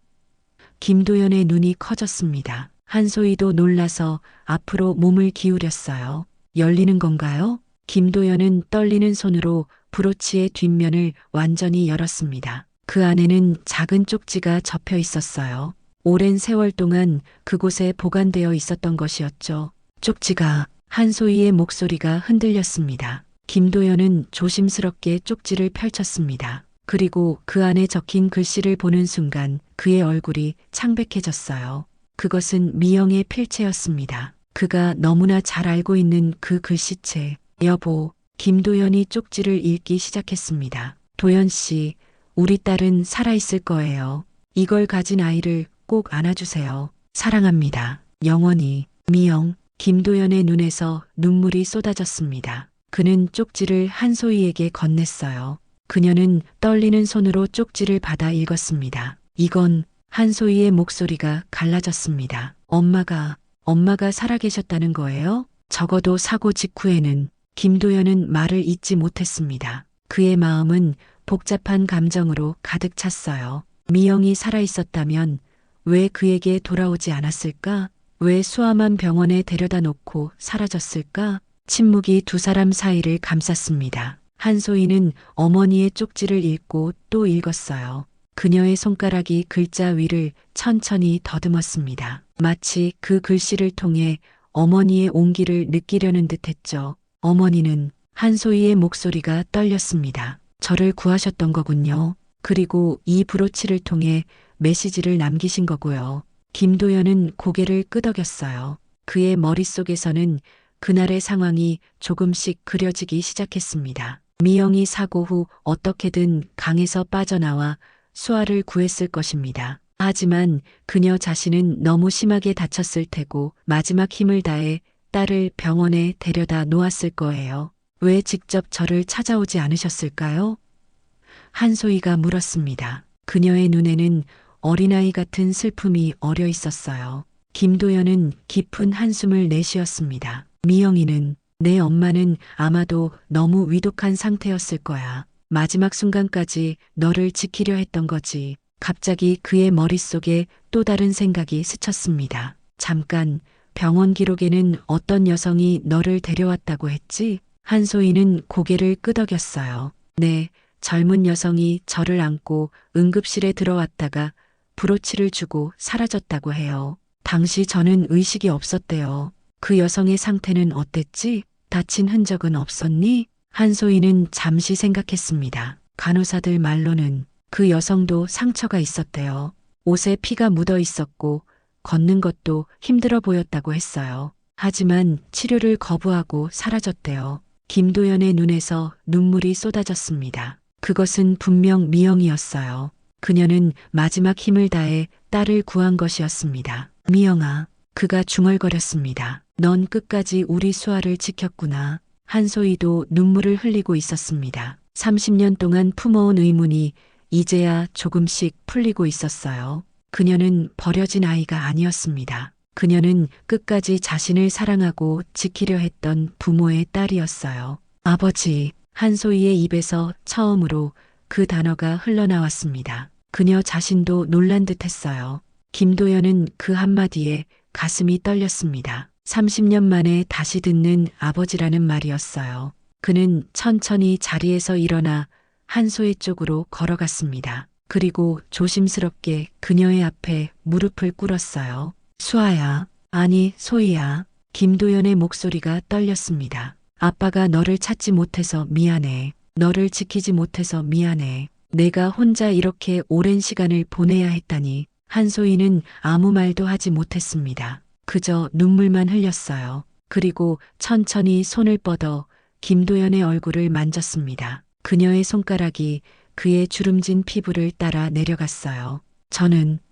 김도연의 눈이 커졌습니다. 한소희도 놀라서 앞으로 몸을 기울였어요. 열리는 건가요? 김도연은 떨리는 손으로 브로치의 뒷면을 완전히 열었습니다. 그 안에는 작은 쪽지가 접혀 있었어요. 오랜 세월 동안 그곳에 보관되어 있었던 것이었죠. 쪽지가. 한소희의 목소리가 흔들렸습니다. 김도연은 조심스럽게 쪽지를 펼쳤습니다. 그리고 그 안에 적힌 글씨를 보는 순간 그의 얼굴이 창백해졌어요. 그것은 미영의 필체였습니다. 그가 너무나 잘 알고 있는 그 글씨체. 여보, 김도연이 쪽지를 읽기 시작했습니다. 도연 씨, 우리 딸은 살아있을 거예요. 이걸 가진 아이를 꼭 안아주세요. 사랑합니다. 영원히. 미영. 김도연의 눈에서 눈물이 쏟아졌습니다. 그는 쪽지를 한소희에게 건넸어요. 그녀는 떨리는 손으로 쪽지를 받아 읽었습니다. 이건 한소희의 목소리가 갈라졌습니다. 엄마가 살아계셨다는 거예요? 적어도 사고 직후에는. 김도연은 말을 잇지 못했습니다. 그의 마음은 복잡한 감정으로 가득 찼어요. 미영이 살아있었다면 왜 그에게 돌아오지 않았을까? 왜 수아만 병원에 데려다 놓고 사라졌을까? 침묵이 두 사람 사이를 감쌌습니다. 한소희는 어머니의 쪽지를 읽고 또 읽었어요. 그녀의 손가락이 글자 위를 천천히 더듬었습니다. 마치 그 글씨를 통해 어머니의 온기를 느끼려는 듯했죠. 어머니는 한소희의 목소리가 떨렸습니다. 저를 구하셨던 거군요. 그리고 이 브로치를 통해 메시지를 남기신 거고요. 김도연은 고개를 끄덕였어요. 그의 머릿속에서는 그날의 상황이 조금씩 그려지기 시작했습니다. 미영이 사고 후 어떻게든 강에서 빠져나와 수아를 구했을 것입니다. 하지만 그녀 자신은 너무 심하게 다쳤을 테고 마지막 힘을 다해 딸을 병원에 데려다 놓았을 거예요. 왜 직접 저를 찾아오지 않으셨을까요? 한소희가 물었습니다. 그녀의 눈에는 어린아이 같은 슬픔이 어려 있었어요. 김도연은 깊은 한숨을 내쉬었습니다. 미영이는 내 엄마는 아마도 너무 위독한 상태였을 거야. 마지막 순간까지 너를 지키려 했던 거지. 갑자기 그의 머릿속에 또 다른 생각이 스쳤습니다. 잠깐, 병원 기록에는 어떤 여성이 너를 데려왔다고 했지? 한소희는 고개를 끄덕였어요. 네, 젊은 여성이 저를 안고 응급실에 들어왔다가 브로치를 주고 사라졌다고 해요. 당시 저는 의식이 없었대요. 그 여성의 상태는 어땠지? 다친 흔적은 없었니? 한소희는 잠시 생각했습니다. 간호사들 말로는 그 여성도 상처가 있었대요. 옷에 피가 묻어 있었고 걷는 것도 힘들어 보였다고 했어요. 하지만 치료를 거부하고 사라졌대요. 김도연의 눈에서 눈물이 쏟아졌습니다. 그것은 분명 미영이었어요. 그녀는 마지막 힘을 다해 딸을 구한 것이었습니다. 미영아, 그가 중얼거렸습니다. 넌 끝까지 우리 수아를 지켰구나. 한소희도 눈물을 흘리고 있었습니다. 30년 동안 품어온 의문이 이제야 조금씩 풀리고 있었어요. 그녀는 버려진 아이가 아니었습니다. 그녀는 끝까지 자신을 사랑하고 지키려 했던 부모의 딸이었어요. 아버지, 한소희의 입에서 처음으로 그 단어가 흘러나왔습니다. 그녀 자신도 놀란 듯했어요. 김도연은 그 한마디에 가슴이 떨렸습니다. 30년 만에 다시 듣는 아버지라는 말이었어요. 그는 천천히 자리에서 일어나 한소희 쪽으로 걸어갔습니다. 그리고 조심스럽게 그녀의 앞에 무릎을 꿇었어요. 수아야, 아니 소희야. 김도연의 목소리가 떨렸습니다. 아빠가 너를 찾지 못해서 미안해. 너를 지키지 못해서 미안해. 내가 혼자 이렇게 오랜 시간을 보내야 했다니. 한소희는 아무 말도 하지 못했습니다. 그저 눈물만 흘렸어요. 그리고 천천히 손을 뻗어 김도연의 얼굴을 만졌습니다. 그녀의 손가락이 그의 주름진 피부를 따라 내려갔어요.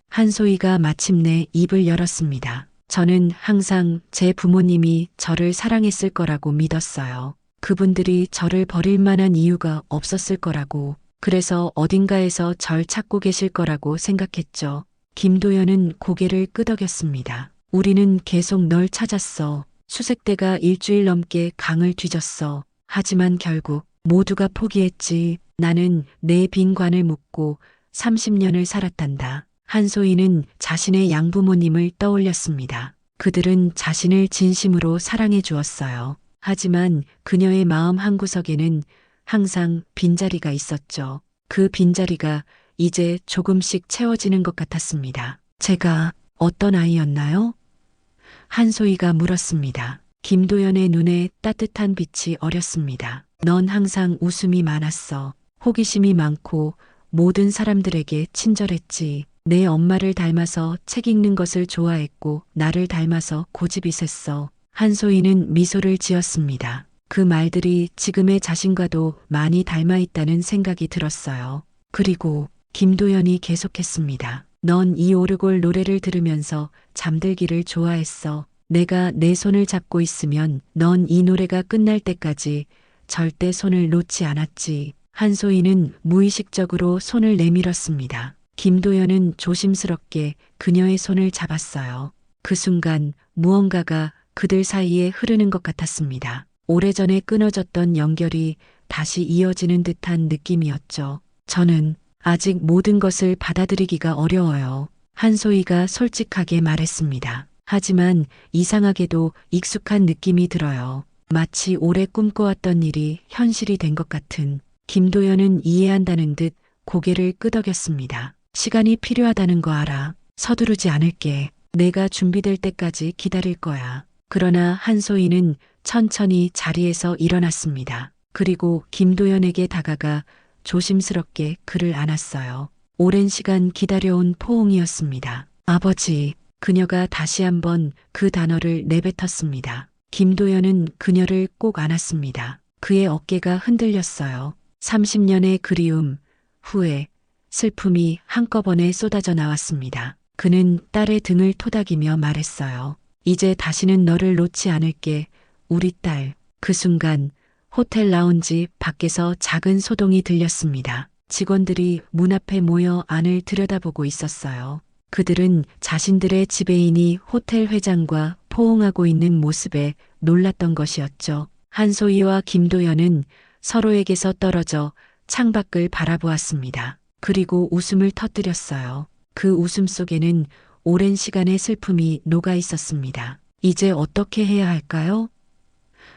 한소희가 마침내 입을 열었습니다. 저는 항상 제 부모님이 저를 사랑했을 거라고 믿었어요. 그분들이 저를 버릴 만한 이유가 없었을 거라고, 그래서 어딘가에서 절 찾고 계실 거라고 생각했죠. 김도연은 고개를 끄덕였습니다. 우리는 계속 널 찾았어. 수색대가 일주일 넘게 강을 뒤졌어. 하지만 결국 모두가 포기했지. 나는 내 빈 관을 묻고 30년을 살았단다. 한소희는 자신의 양부모님을 떠올렸습니다. 그들은 자신을 진심으로 사랑해 주었어요. 하지만 그녀의 마음 한구석에는 항상 빈자리가 있었죠. 그 빈자리가 이제 조금씩 채워지는 것 같았습니다. 제가 어떤 아이였나요? 한소희가 물었습니다. 김도연의 눈에 따뜻한 빛이 어렸습니다. 넌 항상 웃음이 많았어. 호기심이 많고 모든 사람들에게 친절했지. 내 엄마를 닮아서 책 읽는 것을 좋아했고 나를 닮아서 고집이 셌어. 한소희는 미소를 지었습니다. 그 말들이 지금의 자신과도 많이 닮아 있다는 생각이 들었어요. 그리고 김도연이 계속했습니다. 넌 이 오르골 노래를 들으면서 잠들기를 좋아했어. 내가 내 손을 잡고 있으면 넌 이 노래가 끝날 때까지 절대 손을 놓지 않았지. 한소희는 무의식적으로 손을 내밀었습니다. 김도연은 조심스럽게 그녀의 손을 잡았어요. 그 순간 무언가가 그들 사이에 흐르는 것 같았습니다. 오래전에 끊어졌던 연결이 다시 이어지는 듯한 느낌이었죠. 저는 아직 모든 것을 받아들이기가 어려워요. 한소희가 솔직하게 말했습니다. 하지만 이상하게도 익숙한 느낌이 들어요. 마치 오래 꿈꿔왔던 일이 현실이 된 것 같은. 김도연은 이해한다는 듯 고개를 끄덕였습니다. 시간이 필요하다는 거 알아. 서두르지 않을게. 내가 준비될 때까지 기다릴 거야. 그러나 한소희는 천천히 자리에서 일어났습니다. 그리고 김도연에게 다가가 조심스럽게 그를 안았어요. 오랜 시간 기다려온 포옹이었습니다. 아버지, 그녀가 다시 한번 그 단어를 내뱉었습니다. 김도연은 그녀를 꼭 안았습니다. 그의 어깨가 흔들렸어요. 30년의 그리움, 후회, 슬픔이 한꺼번에 쏟아져 나왔습니다. 그는 딸의 등을 토닥이며 말했어요. 이제 다시는 너를 놓지 않을게, 우리 딸. 그 순간 호텔 라운지 밖에서 작은 소동이 들렸습니다. 직원들이 문 앞에 모여 안을 들여다보고 있었어요. 그들은 자신들의 지배인이 호텔 회장과 포옹하고 있는 모습에 놀랐던 것이었죠. 한소희와 김도연은 서로에게서 떨어져 창밖을 바라보았습니다. 그리고 웃음을 터뜨렸어요. 그 웃음 속에는 오랜 시간의 슬픔이 녹아 있었습니다. 이제 어떻게 해야 할까요?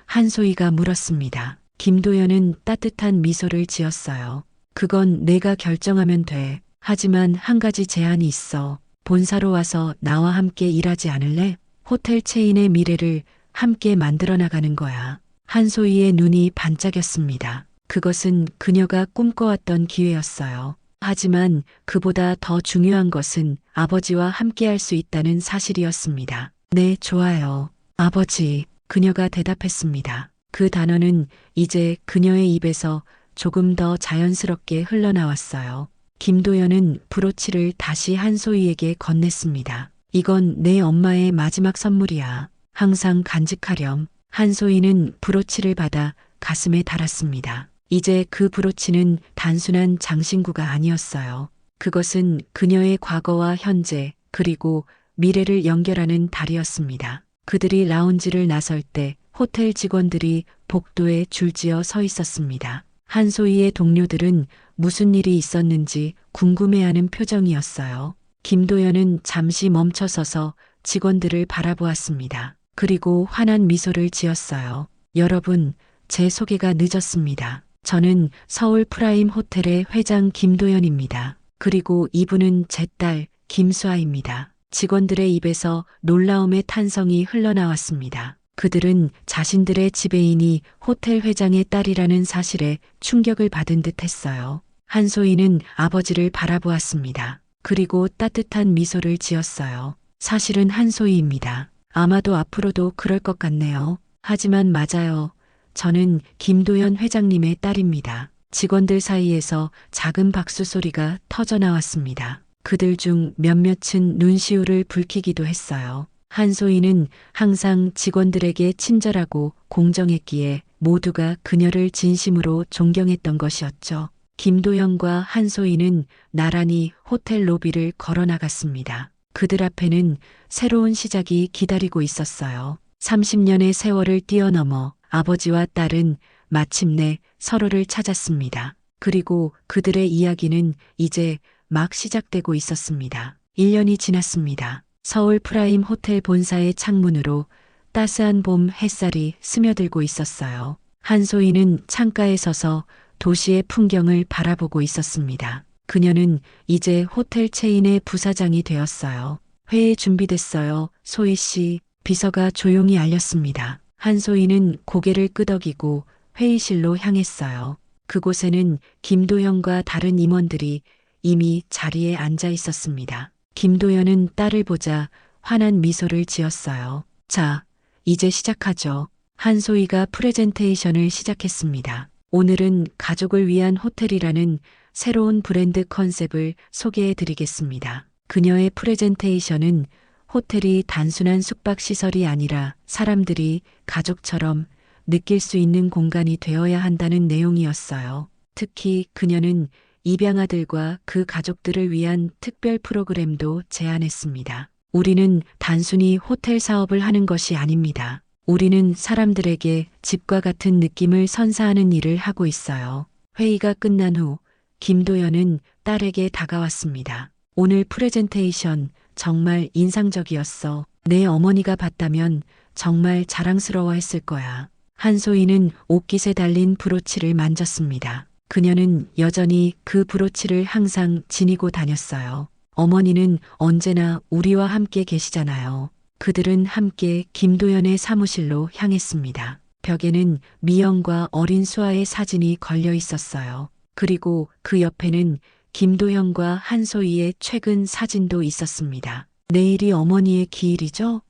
한소희가 물었습니다. 김도연은 따뜻한 미소를 지었어요. 그건 내가 결정하면 돼. 하지만 한 가지 제한이 있어. 본사로 와서 나와 함께 일하지 않을래? 호텔 체인의 미래를 함께 만들어 나가는 거야. 한소희의 눈이 반짝였습니다. 그것은 그녀가 꿈꿔왔던 기회였어요. 하지만 그보다 더 중요한 것은 아버지와 함께할 수 있다는 사실이었습니다. 네, 좋아요. 아버지, 그녀가 대답했습니다. 그 단어는 이제 그녀의 입에서 조금 더 자연스럽게 흘러나왔어요. 김도연은 브로치를 다시 한소희에게 건넸습니다. 이건 내 엄마의 마지막 선물이야. 항상 간직하렴. 한소희는 브로치를 받아 가슴에 달았습니다. 이제 그 브로치는 단순한 장신구가 아니었어요. 그것은 그녀의 과거와 현재 그리고 미래를 연결하는 달이었습니다. 그들이 라운지를 나설 때 호텔 직원들이 복도에 줄지어 서 있었습니다. 한소희의 동료들은 무슨 일이 있었는지 궁금해하는 표정이었어요. 김도연은 잠시 멈춰서서 직원들을 바라보았습니다. 그리고 환한 미소를 지었어요. 여러분, 제 소개가 늦었습니다. 저는 서울 프라임 호텔의 회장 김도연입니다. 그리고 이분은 제 딸 김수아입니다. 직원들의 입에서 놀라움의 탄성이 흘러나왔습니다. 그들은 자신들의 지배인이 호텔 회장의 딸이라는 사실에 충격을 받은 듯 했어요. 한소희는 아버지를 바라보았습니다. 그리고 따뜻한 미소를 지었어요. 사실은 한소희입니다. 아마도 앞으로도 그럴 것 같네요. 하지만 맞아요. 저는 김도연 회장님의 딸입니다. 직원들 사이에서 작은 박수 소리가 터져 나왔습니다. 그들 중 몇몇은 눈시울을 붉히기도 했어요. 한소희는 항상 직원들에게 친절하고 공정했기에 모두가 그녀를 진심으로 존경했던 것이었죠. 김도연과 한소희는 나란히 호텔 로비를 걸어 나갔습니다. 그들 앞에는 새로운 시작이 기다리고 있었어요. 30년의 세월을 뛰어넘어 아버지와 딸은 마침내 서로를 찾았습니다. 그리고 그들의 이야기는 이제 막 시작되고 있었습니다. 1년이 지났습니다. 서울 프라임 호텔 본사의 창문으로 따스한 봄 햇살이 스며들고 있었어요. 한소희는 창가에 서서 도시의 풍경을 바라보고 있었습니다. 그녀는 이제 호텔 체인의 부사장이 되었어요. 회의 준비됐어요. 소희 씨, 비서가 조용히 알렸습니다. 한소희는 고개를 끄덕이고 회의실로 향했어요. 그곳에는 김도연과 다른 임원들이 이미 자리에 앉아 있었습니다. 김도연은 딸을 보자 환한 미소를 지었어요. 자, 이제 시작하죠. 한소희가 프레젠테이션을 시작했습니다. 오늘은 가족을 위한 호텔이라는 새로운 브랜드 컨셉을 소개해 드리겠습니다. 그녀의 프레젠테이션은 호텔이 단순한 숙박시설이 아니라 사람들이 가족처럼 느낄 수 있는 공간이 되어야 한다는 내용이었어요. 특히 그녀는 입양아들과 그 가족들을 위한 특별 프로그램도 제안했습니다. 우리는 단순히 호텔 사업을 하는 것이 아닙니다. 우리는 사람들에게 집과 같은 느낌을 선사하는 일을 하고 있어요. 회의가 끝난 후 김도연은 딸에게 다가왔습니다. 오늘 프레젠테이션 정말 인상적이었어. 내 어머니가 봤다면 정말 자랑스러워했을 거야. 한소희는 옷깃에 달린 브로치를 만졌습니다. 그녀는 여전히 그 브로치를 항상 지니고 다녔어요. 어머니는 언제나 우리와 함께 계시잖아요. 그들은 함께 김도연의 사무실로 향했습니다. 벽에는 미영과 어린 수아의 사진이 걸려 있었어요. 그리고 그 옆에는 김도연과 한소희의 최근 사진도 있었습니다. 내일이 어머니의 기일이죠?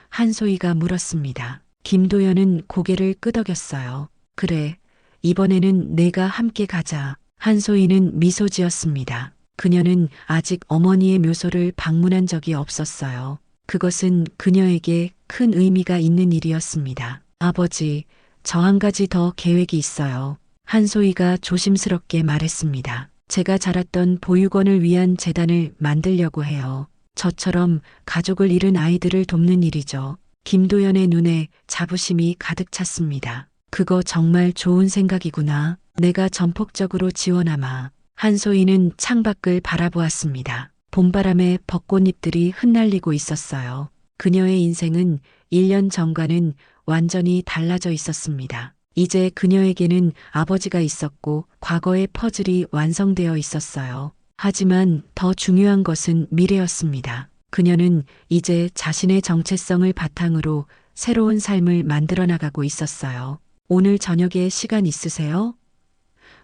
한소희가 물었습니다. 김도연은 고개를 끄덕였어요. 그래, 이번에는 내가 함께 가자. 한소희는 미소 지었습니다. 그녀는 아직 어머니의 묘소를 방문한 적이 없었어요. 그것은 그녀에게 큰 의미가 있는 일이었습니다. 아버지, 저 한 가지 더 계획이 있어요. 한소희가 조심스럽게 말했습니다. 제가 자랐던 보육원을 위한 재단을 만들려고 해요. 저처럼 가족을 잃은 아이들을 돕는 일이죠. 김도연의 눈에 자부심이 가득 찼습니다. 그거 정말 좋은 생각이구나. 내가 전폭적으로 지원하마. 한소희는 창밖을 바라보았습니다. 봄바람에 벚꽃잎들이 흩날리고 있었어요. 그녀의 인생은 1년 전과는 완전히 달라져 있었습니다. 이제 그녀에게는 아버지가 있었고 과거의 퍼즐이 완성되어 있었어요. 하지만 더 중요한 것은 미래였습니다. 그녀는 이제 자신의 정체성을 바탕으로 새로운 삶을 만들어 나가고 있었어요. 오늘 저녁에 시간 있으세요?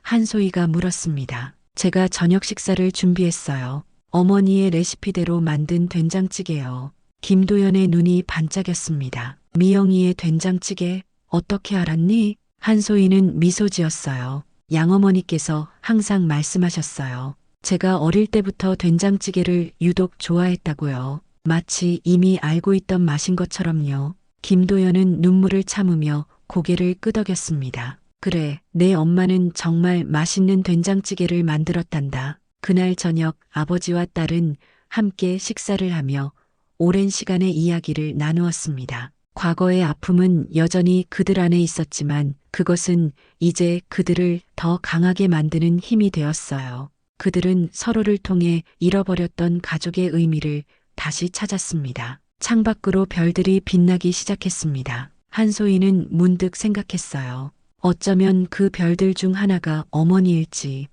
한소희가 물었습니다. 제가 저녁 식사를 준비했어요. 어머니의 레시피대로 만든 된장찌개요. 김도연의 눈이 반짝였습니다. 미영이의 된장찌개 어떻게 알았니? 한소희는 미소 지었어요. 양어머니께서 항상 말씀하셨어요. 제가 어릴 때부터 된장찌개를 유독 좋아했다고요. 마치 이미 알고 있던 맛인 것처럼요. 김도연은 눈물을 참으며 고개를 끄덕였습니다. 그래, 내 엄마는 정말 맛있는 된장찌개를 만들었단다. 그날 저녁 아버지와 딸은 함께 식사를 하며 오랜 시간의 이야기를 나누었습니다. 과거의 아픔은 여전히 그들 안에 있었지만 그것은 이제 그들을 더 강하게 만드는 힘이 되었어요. 그들은 서로를 통해 잃어버렸던 가족의 의미를 다시 찾았습니다. 창밖으로 별들이 빛나기 시작했습니다. 한소희는 문득 생각했어요. 어쩌면 그 별들 중 하나가 어머니일지.